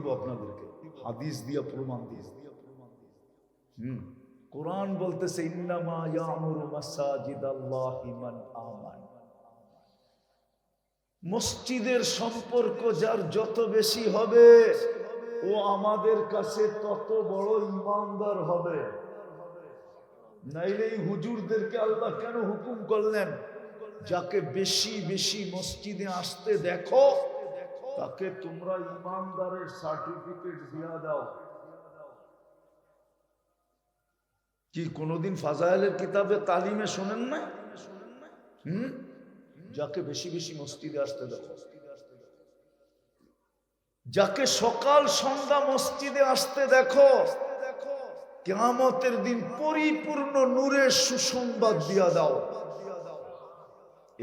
দিব আপনাদেরকে, হাদিস দিয়া প্রমাণ দিয়ে। কোরআন বলতেছে ইন্নামা ইয়ামুরু মাসাজিদাল্লাহি মান আমান। মসজিদের সম্পর্ক যার যত বেশি হবে ও আমাদের কাছে তত বড় ইমানদার হবে। নাইলে এই হুজুরদেরকে আল্লাহ কেন হুকুম করলেন, যাকে বেশি বেশি মসজিদে আসতে দেখো তাকে তোমরা ইমানদারের সার্টিফিকেট দিয়া দাও। কি কোনদিন ফাজাইলের কিতাবে তালিমে শোনেন না? যাকে বেশি বেশি মসজিদে আসতে দেখো, যাকে সকাল সন্ধ্যা মসজিদে আসতে দেখো, কিয়ামতের দিন পরিপূর্ণ নূরের সুসংবাদ দিয়া দাও।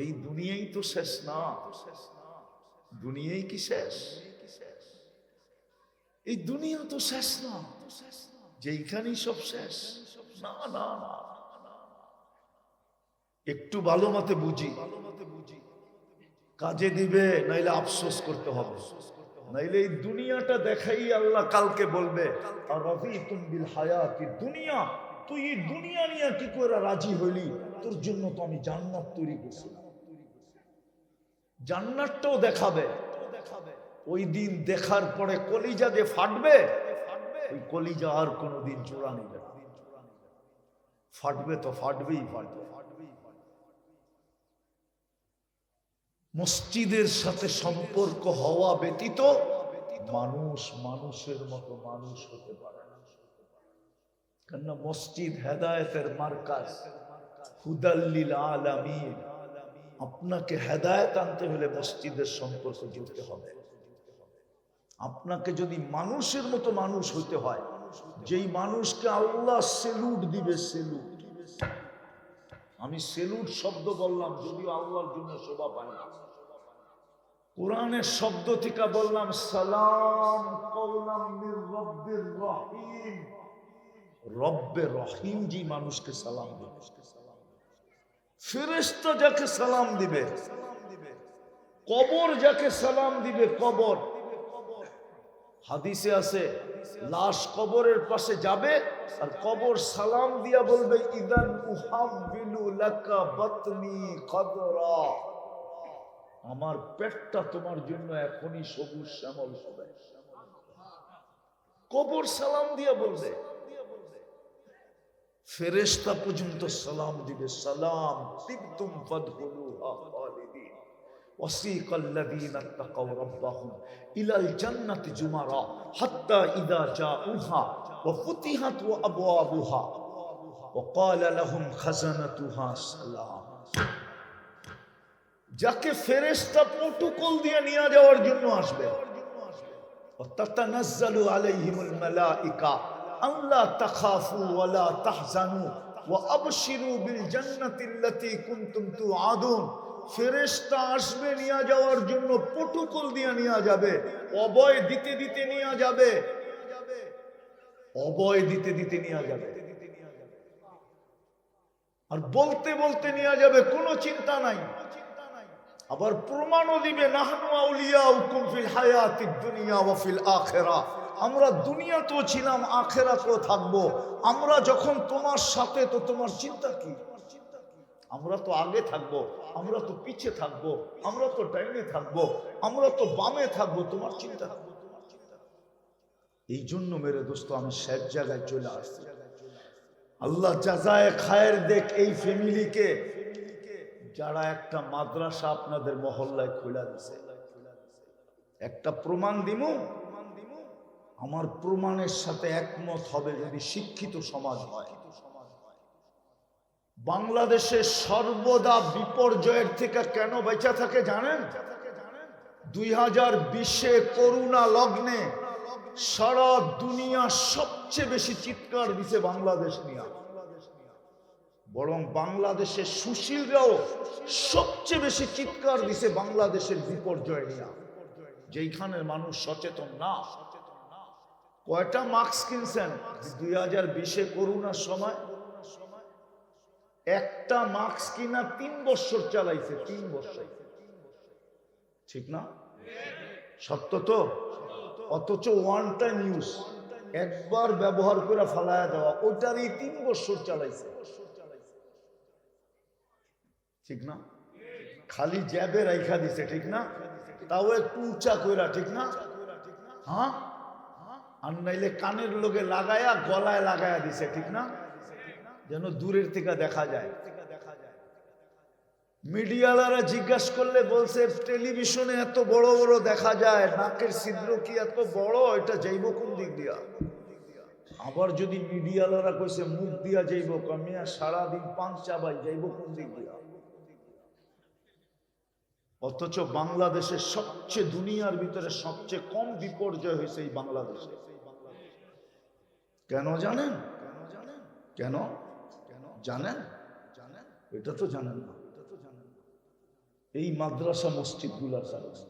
এই দুনিয়াই তো শেষ না, দুনিয়াই কি শেষ? এই দুনিয়া তো শেষ না, যেইখানেই সব শেষ। না না না, একটু ভালো মতে বুঝি, কাজে দিবে নাইলে আফসোস করতে হবে। নাইলে এই দুনিয়াটা দেখাই আল্লাহ কালকে বলবে আর রাযীতুম বিল হায়াতিদ দুনিয়া, তুই এই দুনিয়া নিয়ে কি করে রাজি হইলি? তোর জন্য তো আমি জান্নাত তৈরি করছিলাম। জান্নাতটাও দেখাবে। ওই দিন দেখার পরে কলিজা যে ফাটবে, ওই কলিজা আর কোনোদিন জোড়া নিবে না। ফাটবে তো ফাটবেই ফাটবে। মসজিদের সাথে সম্পর্ক হওয়া ব্যতীত মানুষ মানুষের মতো মানুষ হতে পারে না। কেননা মসজিদ হেদায়েতের মার্কাজ, হুদাল্লিল আলামিন। আপনাকে হেদায়েত আনতে হলে মসজিদের সম্পর্ক জুড়তে হবে। আপনাকে যদি মানুষের মতো মানুষ হইতে হয়, যেই মানুষকে আল্লাহ সেলুট দিবে, সেলুট। আমি সেলুট শব্দ বললাম যদিও আল্লাহর জন্য শোভা পায় না। কোরআনের শব্দ থেকে বললাম সালাম কওলাম মির রব্বির রহিম। রব্বে রহিম যে মানুষকে সালাম দিবে, ফেরেশতা যাকে সালাম দিবে, কবর যাকে সালাম দিবে, কবর। হাদিসে আছে লাশ কবরের পাশে যাবে আর কবর সালাম দিয়া বলবে ইদান উহাব্বিলু লাকা বাতনি কদরা, আমার পেটটা তোমার জন্য এখনই সবুজ শ্যামল হবে। কবর সালাম দিয়া বলবে, ফেরেশতা পর্যন্ত সালাম দিবে সালাম তিবতুম ফাদখুলুহা খালিদিন ওয়াসিকা আল্লাযীনা তাকাউ রাব্বাহুম ইলাল জান্নাতি জুমারা হাত্তা ইযা জাউহা ওয়া ফুতিহাত আবওয়াবুহা ওয়া ক্বালা লাহুম খাজানাতুহা সালাম। যাকে ফেরেশতা প্রটোকল দিয়ে নিয়ে যাওয়ার জন্য আসবে, তাতানাজ্জালু আলাইহিমুল মালাইকা আল্লা তাখাফু ওয়া লা তাহজানু ওয়া আবশিরু বিল জান্নাতিল্লাতী কুনতুম তুআদুন। ফেরেশতা আসবে নিয়ে যাওয়ার জন্য, প্রটোকল দিয়ে নিয়ে যাবে, অভয় দিতে দিতে নিয়ে যাবে, অভয় দিতে দিতে নিয়ে যাবে, আর বলতে বলতে নিয়ে যাবে, কোনো চিন্তা নাই। আবার প্রমাণও দিবে নাহনু আউলিয়াউকুম ফিল হায়াতিদ দুনিয়া ওয়া ফিল আখিরাহ, আমরা দুনিয়াতেও ছিলাম আখিরাতেও থাকবো। আমরা যখন তোমার সাথে, তো তোমার চিন্তা কি? আমরা তো আগে থাকবো, আমরা তো পিছে থাকবো, আমরা তো ডাইনে থাকবো, আমরা তো বামে থাকবো, তোমার চিন্তা। এই জন্য মেরে দোস্ত আমি শেষ জায়গায় চলে আসছি। আল্লাহ জাযায়ে খায়ের দেখ এই ফ্যামিলিকে, যারা একটা মাদ্রাসা আপনাদের মহল্লায় খুলে দিছে। একটা প্রমাণ দিমু, আমার প্রমাণের সাথে একমত হবে যদি শিক্ষিত সমাজ হয়। বাংলাদেশে সর্বদা বিপর্যয়ের থেকে কেন বেঁচে থাকে জানেন? 2020-এ করোনা লগ্নে সারা দুনিয়া সবচেয়ে বেশি চিৎকার দিছে বাংলাদেশ নিয়ে, বরং বাংলাদেশের সুশীলরাও সবচেয়ে বেশি চিৎকার দিছে বাংলাদেশের বিপর্যয় নিয়ে। যেইখানে মানুষ সচেতন না। কয়টা মাস্ক কিনছেন 2020-এ করোনার সময়? একটা মাস্ক কিনা 3 বছর চালাইছে, 3 বছর। ঠিক না? সত্য তো? অথচ ওয়ান টাইম ইউজ, একবার ব্যবহার করে ফালায়া দেওয়া, ওটারই 3 বছর চালাইছে, ঠিক না? খালি জ্যাবে রাইখা দিছে, ঠিক না? তাও একটু উঁচা কইরা, ঠিক না? হ্যাঁ, আর নাইলে কানের লগে লাগায়া গলায় লাগায়া দিছে, ঠিক না? যেন দূরের থেকে দেখা যায়। মিডিয়ালারা জিজ্ঞাসা করলে বলছে টেলিভিশনে এত বড় বড় দেখা যায়, নাকের ছিদ্র কি এত বড়, এটা যাইব কোন দিক দিয়া? আবার যদি মিডিয়ালারা কইছে মুখ দিয়া যাইব, কামিয়া সারাদিন পান চাবাই, যাইব কোন দিক দিয়া? অথচ বাংলাদেশের সবচেয়ে, দুনিয়ার ভিতরে সবচেয়ে কম বিপর্যয় হয়েছে এই বাংলাদেশে। কেন জানেন? কেন জানেন? এটা তো জানেন না। এই মাদ্রাসা মসজিদ গুলার কারণে।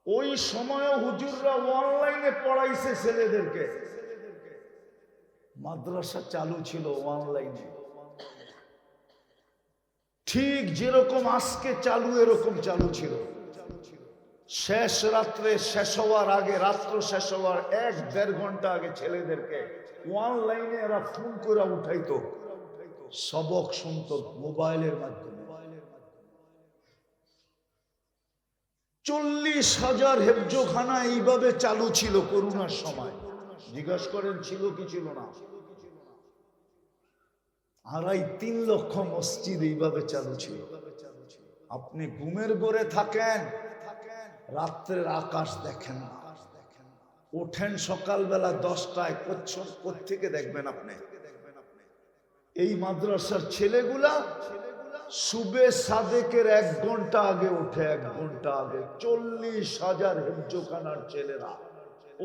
ওই সময় হুজুররা অনলাইনে পড়াইছে ছেলেদেরকে, মাদ্রাসা চালু ছিল অনলাইনে, ঠিক যেরকম আজকে চালু এরকম চালু ছিল। শেষ রাত্রে শেষ হওয়ার আগে, রাত্র শেষ হওয়ার 1-1.5 ঘন্টা আগে ছেলেদেরকে অনলাইনে এরা ফোন করে উঠাইতো, সবক শুনতো মোবাইলের মাধ্যমে। 40,000 হেফজোখানা এইভাবে চালু ছিল করোনার সময়। জিজ্ঞাসা করেন ছিল কি ছিল না? 2.5-3 লক্ষ মসজিদ এইভাবে চালু ছিল। আপনি ঘুমের ঘরে থাকেন, রাত্রের আকাশ দেখেন না, ওঠেন সকালবেলা 10টায়, কোত্থেকে দেখবেন আপনি? এই মাদ্রাসার ছেলেগুলা সুবে সাদেকের 1 ঘন্টা আগে উঠে, 1 ঘন্টা আগে। 40,000 হেফজোখানার ছেলেরা,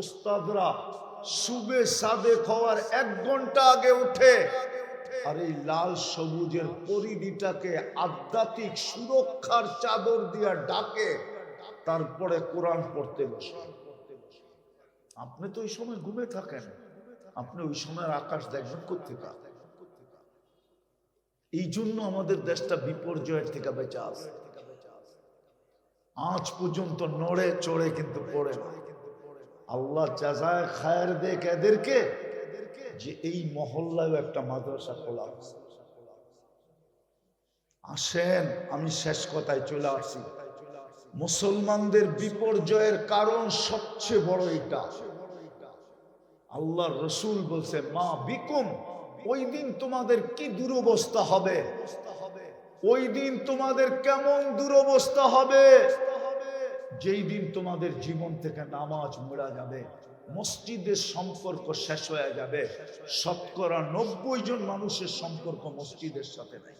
উস্তাদরা সুবে সাদেক হওয়ার 1 ঘন্টা আগে উঠে, আর এই লাল সবুজের পরিধিটাকে আধ্যাত্মিক সুরক্ষার চাদর দিয়া ডাকে, তারপরে কোরআন পড়তে বসে। আপনি তো ওই সময় ঘুমে থাকেন, আপনি ওই সময়ের আকাশ দেখবেন কোত্থেকে? এই জন্য আমাদের দেশটা বিপর্যয়ের থেকে বেঁচে আছে। আজ পর্যন্ত নড়ে চড়ে কিন্তু পড়ে না। আল্লাহ জাযায়ে খায়ের দেখ এদেরকে, যে এই মহল্লায় একটা মাদ্রাসা খোলা আছে। আসেন, আমি শেষ কথায় চলে আসছি। মুসলমানদের বিপর্যয়ের কারণ সবচেয়ে বড় এটা। আল্লাহর রাসূল বলছে, মা বিকুম, ওই দিন তোমাদের কি দুরবস্থা হবে, ওই দিন তোমাদের কেমন দুরবস্থা হবে, যেই দিন তোমাদের জীবন থেকে নামাজ মুড়া যাবে, মসজিদের সম্পর্ক শেষ হয়ে যাবে। 90% জন মানুষের সম্পর্ক মসজিদের সাথে নাই।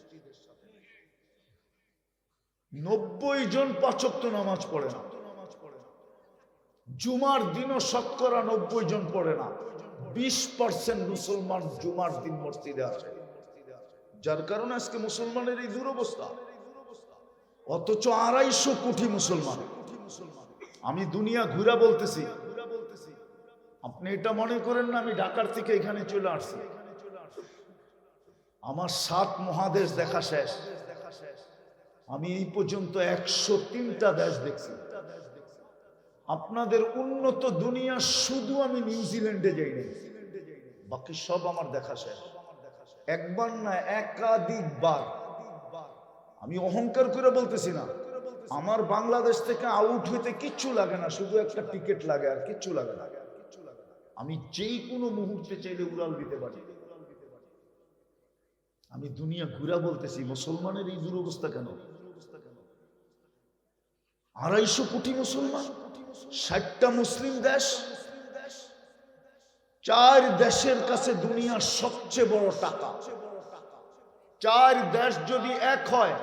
90 জন 5 ওয়াক্ত নামাজ পড়ে না। জুমার দিনও 90% জন পড়ে না। 20% মুসলমান জুমার দিন মসজিদে আসে, যার কারণে আজকে মুসলমানের এই দুরবস্থা। অথচ 250 কোটি মুসলমান। আমি দুনিয়া ঘুরা বলতেছি, আপনি এটা মনে করেন না আমি ঢাকার থেকে এখানে চলে আসছি। আমার 7 মহাদেশ দেখা শেষ। আমি এই পর্যন্ত 103টা দেশ দেখছি। আপনাদের উন্নত দুনিয়া শুধু আমি নিউজিল্যান্ডে যাইনি, বাকি সব আমার দেখা শেষ। একবার না, একাধিকবার। আমি অহংকার করে বলতেছি না, আমার বাংলাদেশ থেকে আউট হইতে কিচ্ছু লাগে না, শুধু একটা টিকিট লাগে, আর কিচ্ছু লাগে না। আমি যেই কোনো মুহূর্তে চাইলে উড়াল দিতে পারি। আমি দুনিয়া ঘুরা বলতেছি, মুসলমানের এই দুরবস্থা কেন? 250 কোটি মুসলমান, 60টা মুসলিম দেশ, 4 দেশের কাছে দুনিয়ার সবচেয়ে বড় টাকা। 4 দেশ যদি এক হয়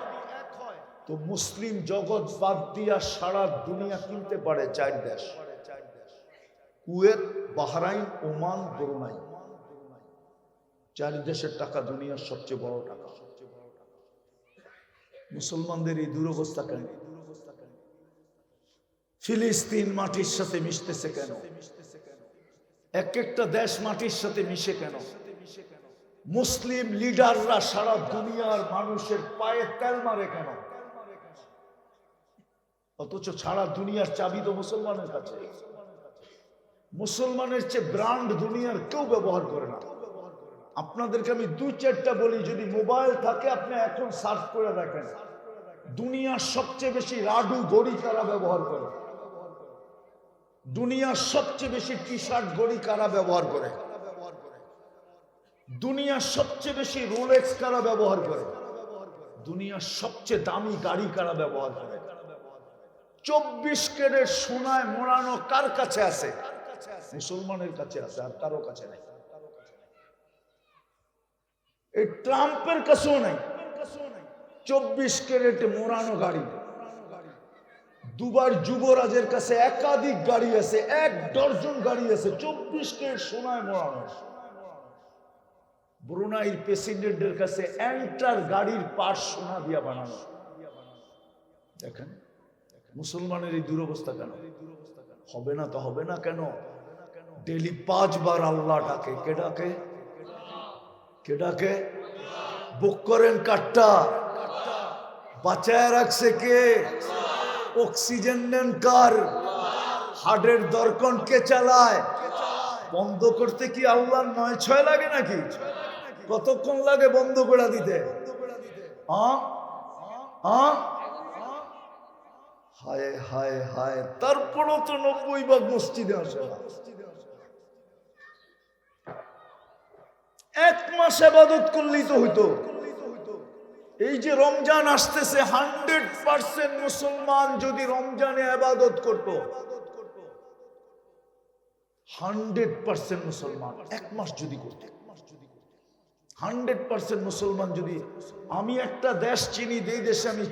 তো মুসলিম জগৎ বাদ দিয়া সারা দুনিয়া কিনতে পারে 4 দেশ। কুয়েত, বাহরাইন, ওমান, ব্রুনাই, 4 দেশের টাকা দুনিয়ার সবচেয়ে বড় টাকা। মুসলমানদের এই দুরবস্থা কেন? ফিলিস্তিন মাটির সাথে মিশতেছে কেন? এক একটা দেশ মাটির সাথে মিশে কেন? মুসলিম লিডাররা সারা দুনিয়ার মানুষের পায়ে তেল মারে কেন? অথচ সারা দুনিয়ার চাবি তো মুসলমানের কাছে। মুসলমানের চেয়ে ব্র্যান্ড দুনিয়ার কেউ ব্যবহার করে না। আপনাদেরকে আমি 2-4টা বলি, যদি মোবাইল থাকে আপনি এখন সার্চ করে দেখেন, দুনিয়ার সবচেয়ে বেশি রাডু ঘড়ি কারা ব্যবহার করে, দুনিয়ার সবচেয়ে বেশি টি শার্ট ঘড়ি কারা ব্যবহার করে, দুনিয়ার সবচেয়ে বেশি রোলেক্স কারা ব্যবহার করে, দুনিয়ার সবচেয়ে দামি গাড়ি কারা ব্যবহার করে, 24 ক্যারেট সোনায় মোড়ানো কার কাছে আছে? মুসলমানের কাছে আছে, আর কারো কাছে নাই। এই ট্রাম্পের কাছেও নাই 24 ক্যারেটে মোড়ানো গাড়ি। দুবার যুবরাজের কাছে একাধিক গাড়ি আছে, 1 ডজন গাড়ি আছে 24 ক্যারেট সোনায় মোড়ানো। ব্রুনাইয়ের প্রেসিডেন্টের কাছে এন্টার গাড়ির পার্ট সোনা দিয়া বানানো। দেখেন মুসলমানের এই দুরবস্থা কেন? হবে না তো হবে না কেন? ডেলি 5 বার আল্লাহ ডাকে। কে ডাকে? কে ডাকে? বুক করেন কাটটা, বাঁচায় রাখছে কে? অক্সিজেন নেন কার? হার্টের দরকন কে চালায়? বন্ধ করতে কি আল্লাহর 9-6 লাগে নাকি? কতক্ষণ লাগে বন্ধ করে দিতে? হায় হায় হায়, তারপরও তো 90 ভাগ মসজিদে আসে না। 1 মাস ইবাদত করলেই তো হইতো। এই যে রমজান আসতেছে, 100% মুসলমান যদি রমজানে ইবাদত করত, 100% মুসলমান 1 মাস যদি করত, 100% মুসলমান যদি। আমি একটা দেশ চিনি, যেই দেশে আমি